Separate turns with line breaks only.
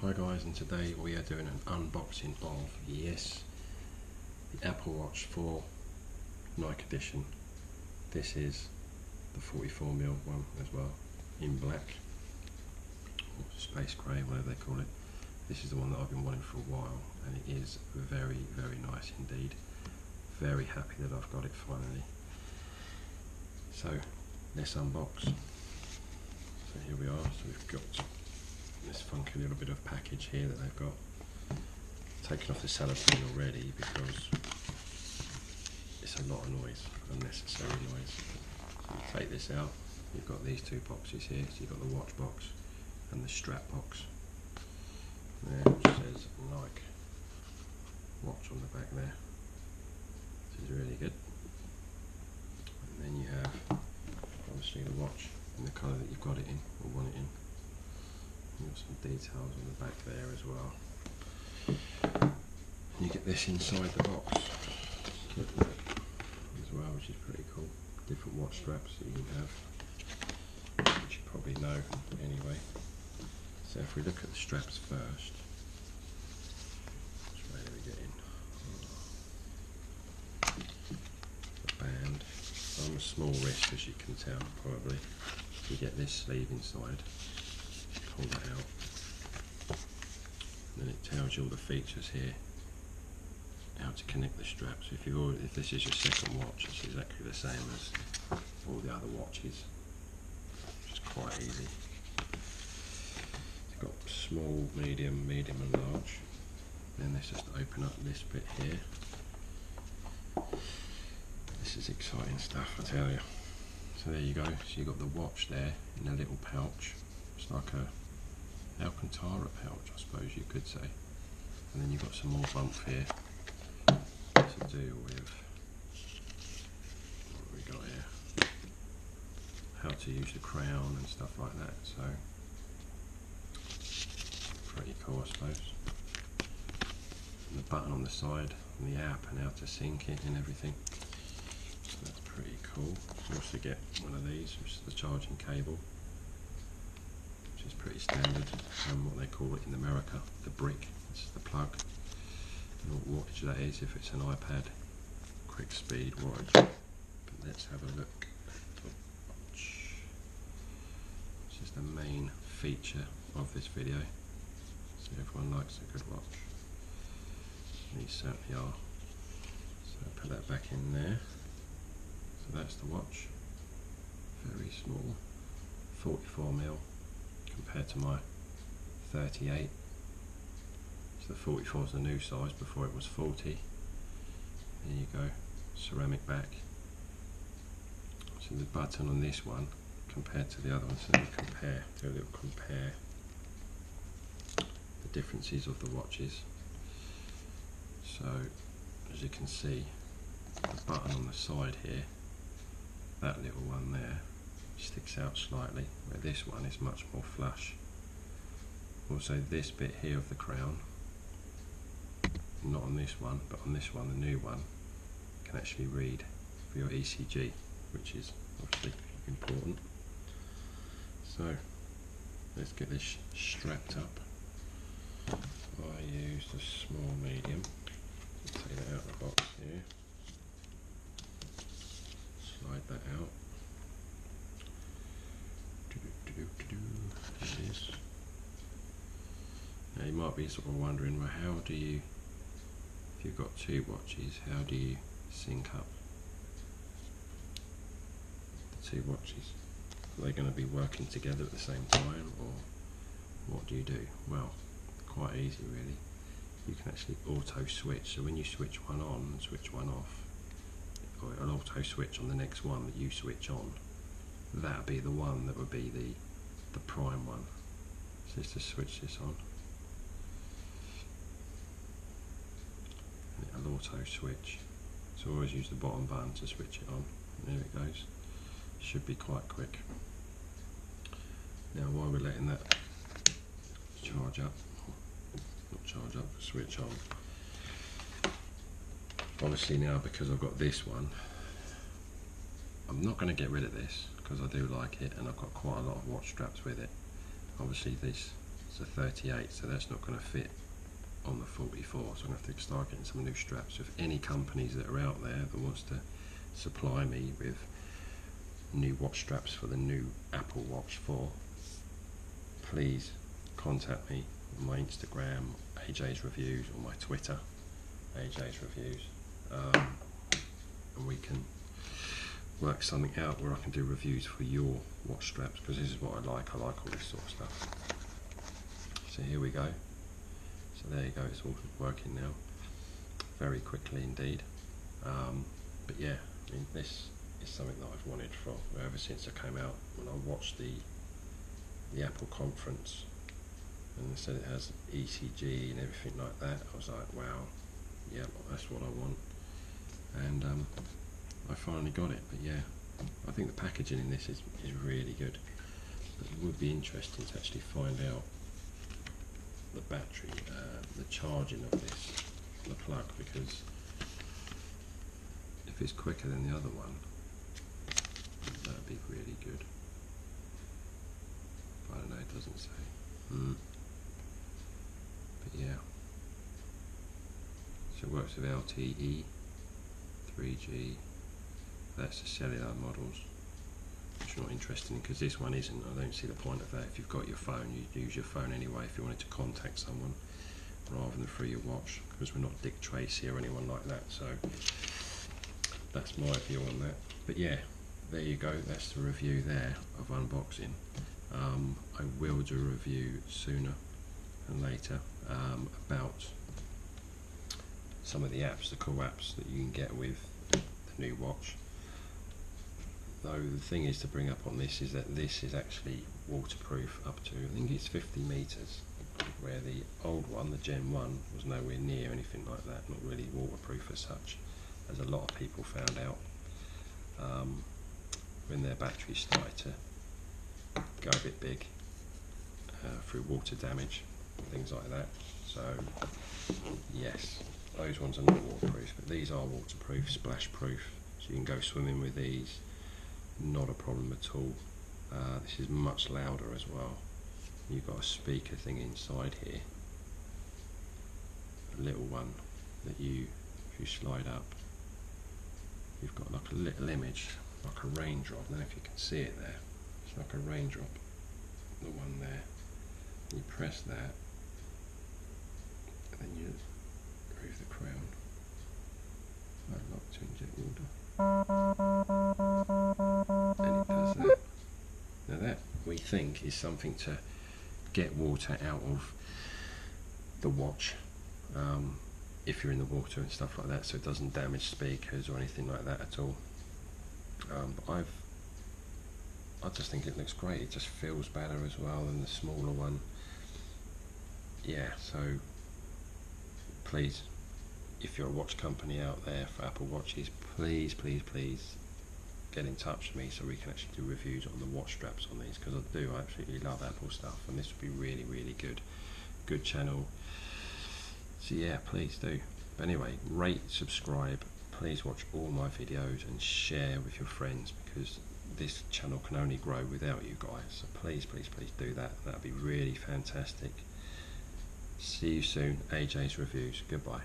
Hi guys, and today we are doing an unboxing of, yes, the Apple Watch 4 Nike Edition. This is the 44mm one as well, in black, or space grey, whatever they call it. This is the one that I've been wanting for a while, and it is very, very nice indeed. Very happy that I've got it finally. So, let's unbox. So here we are, so we've got this funky little bit of package here that they've got. Taken off the cellophane already because it's a lot of noise, unnecessary noise. So you take this out, you've got these two boxes here. So you've got the watch box and the strap box there, which says Nike watch on the back there, which is really good. And then you have obviously the watch in the colour that you've got it in, or want it in. You've got some details on the back there as well. And you get this inside the box as well, which is pretty cool. Different watch straps that you can have, which you probably know anyway. So if we look at the straps first, which way do we get in? The band. I'm a small wrist, as you can tell probably. You get this sleeve inside. Pull that out, and then it tells you all the features here, how to connect the straps. If this is your second watch, it's exactly the same as all the other watches, which is quite easy. It's got small, medium, and large. Then let's just open up this bit here. This is exciting stuff, I tell you. So there you go. So you've got the watch there in a little pouch. It's like a Alcantara pouch, I suppose you could say. And then you've got some more bump here to do with what we got here. How to use the crown and stuff like that. So pretty cool, I suppose. And the button on the side, and the app, and how to sync it and everything. So that's pretty cool. You also get one of these, which is the charging cable, which is pretty standard, what they call it in America, the brick. This is the plug. I don't know what wattage that is, if it's an iPad, quick speed wattage. But let's have a look at the watch. This is the main feature of this video, so everyone likes a good watch. These certainly are. So put that back in there. So that's the watch. Very small, 44mm. Compared to my 38. So the 44 is the new size, before it was 40. There you go, ceramic back. So the button on this one compared to the other one, so do a little compare the differences of the watches. So as you can see, the button on the side here, that little one there, sticks out slightly, where this one is much more flush. Also this bit here of the crown, not on this one, but on this one, the new one, can actually read for your ECG, which is obviously important. So let's get this strapped up. I used a small medium. Take that out of the box here. Slide that out. There it is. Now you might be sort of wondering, well, how do you, if you've got two watches, how do you sync up the two watches? Are they going to be working together at the same time, or what do you do? Well, quite easy really. You can actually auto switch, so when you switch one on and switch one off, or it'll auto switch on the next one that you switch on. That'll be the one that would be the prime one. So let's just switch this on. And it'll auto switch. So always use the bottom button to switch it on. And there it goes. Should be quite quick. Now while we're letting that charge up, not charge up, switch on. Obviously now, because I've got this one, I'm not going to get rid of this because I do like it, and I've got quite a lot of watch straps with it. Obviously this It's a 38, so that's not going to fit on the 44, so I'm going to have to start getting some new straps. So if any companies that are out there that wants to supply me with new watch straps for the new Apple Watch 4, please contact me on my Instagram, AJ's Reviews, or my Twitter, AJ's Reviews, and we can work something out where I can do reviews for your watch straps, because this is what I like all this sort of stuff. So here we go. So there you go, it's all working now, very quickly indeed. But yeah, I mean, this is something that I've wanted for ever since I came out. When I watched the Apple conference and they said it has ECG and everything like that, I was like, wow, yeah, that's what I want. And I finally got it. But yeah, I think the packaging in this is really good. But it would be interesting to actually find out the battery, the charging of this, the plug, because if it's quicker than the other one, that would be really good. I don't know, it doesn't say. But yeah, so it works with LTE, 3G, that's the cellular models, which you're not interested in, because this one isn't. I don't see the point of that. If you've got your phone, you use your phone anyway if you wanted to contact someone, rather than through your watch, because we're not Dick Tracy or anyone like that. So that's my view on that. But yeah, there you go, that's the review there of unboxing. I will do a review sooner than later about some of the apps, the cool apps that you can get with the new watch. Though the thing is to bring up on this is that this is actually waterproof up to, I think it's 50 meters, where the old one, the Gen 1, was nowhere near anything like that, not really waterproof as such, as a lot of people found out when their batteries started to go a bit big through water damage, things like that. So yes, those ones are not waterproof, but these are waterproof, splash proof, so you can go swimming with these, not a problem at all. This is much louder as well. You've got a speaker thing inside here, a little one that if you slide up, you've got like a little image, like a raindrop. I don't know if you can see it there. It's like a raindrop, the one there. You press that, and then you remove the crown. I'd like to inject water, and it does that. Now that, we think, is something to get water out of the watch if you're in the water and stuff like that, so it doesn't damage speakers or anything like that at all. But I just think it looks great. It just feels better as well than the smaller one. Yeah, so please, if you're a watch company out there for Apple Watches, please get in touch with me so we can actually do reviews on the watch straps on these, because I absolutely love Apple stuff, and this would be really good channel. So yeah, please do. But anyway, rate, subscribe, please watch all my videos and share with your friends, because this channel can only grow without you guys. So please do that. That'd be really fantastic. See you soon. AJ's Reviews. Goodbye.